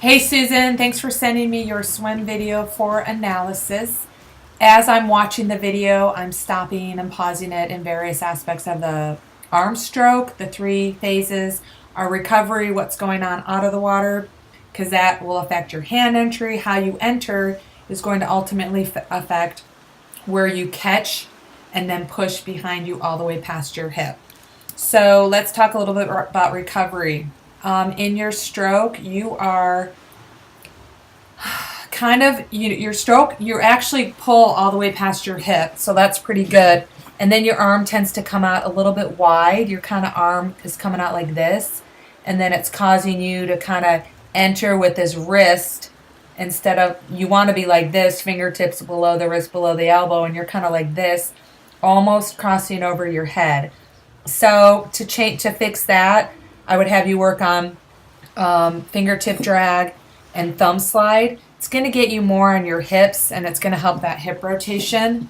Hey Susan, thanks for sending me your swim video for analysis. As I'm watching the video, I'm stopping and pausing it in various aspects of the arm stroke, the three phases, our recovery, what's going on out of the water, because that will affect your hand entry. How you enter is going to ultimately affect where you catch and then push behind you all the way past your hip. So let's talk a little bit about recovery. In your stroke, you are your stroke, you actually pull all the way past your hip, so that's pretty good. And then your arm tends to come out a little bit wide. Your kind of arm is coming out like this, and then it's causing you to kind of enter with this wrist instead of, you want to be like this, fingertips below the wrist, below the elbow, and you're kind of like this, almost crossing over your head. So to fix that, I would have you work on fingertip drag and thumb slide. It's going to get you more on your hips, and it's going to help that hip rotation.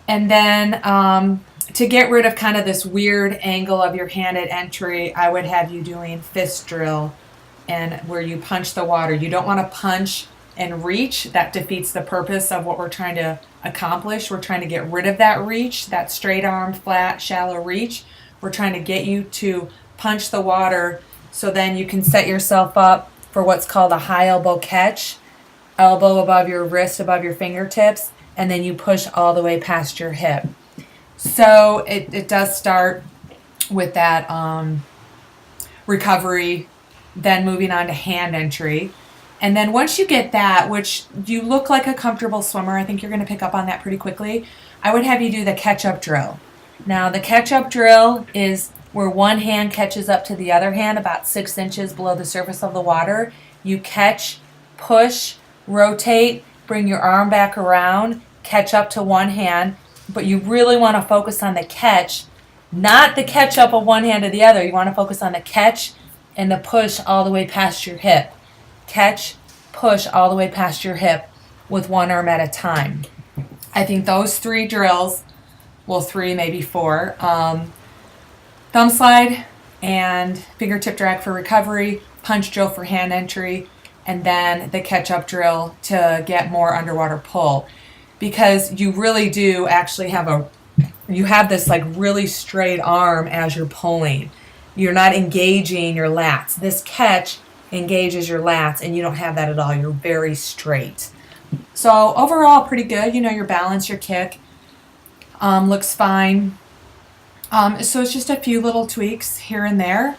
And then to get rid of kind of this weird angle of your hand at entry, I would have you doing fist drill, and where you punch the water. You don't want to punch and reach. That defeats the purpose of what we're trying to accomplish. We're trying to get rid of that reach, that straight arm, flat, shallow reach. We're trying to get you to punch the water, so then you can set yourself up for what's called a high elbow catch, elbow above your wrist, above your fingertips, and then you push all the way past your hip. So it does start with that recovery, then moving on to hand entry. And then once you get that, which you look like a comfortable swimmer, I think you're going to pick up on that pretty quickly, I would have you do the catch-up drill. Now, the catch-up drill is where one hand catches up to the other hand about 6 inches below the surface of the water. You catch, push, rotate, bring your arm back around, catch up to one hand, but you really want to focus on the catch, not the catch up of one hand to the other. You want to focus on the catch and the push all the way past your hip. Catch, push all the way past your hip with one arm at a time. I think those 3 drills, well, 3, maybe 4, thumb slide and fingertip drag for recovery, punch drill for hand entry, and then the catch-up drill to get more underwater pull. Because you really do actually have this like really straight arm as you're pulling. You're not engaging your lats. This catch engages your lats, and you don't have that at all. You're very straight. So overall, pretty good. You know, your balance, your kick looks fine. So it's just a few little tweaks here and there,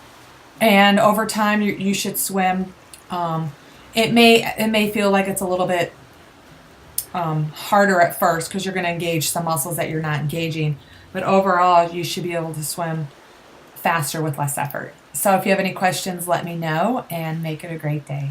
and over time you should swim. It may feel like it's a little bit harder at first because you're going to engage some muscles that you're not engaging, but overall you should be able to swim faster with less effort. So if you have any questions, let me know, and make it a great day.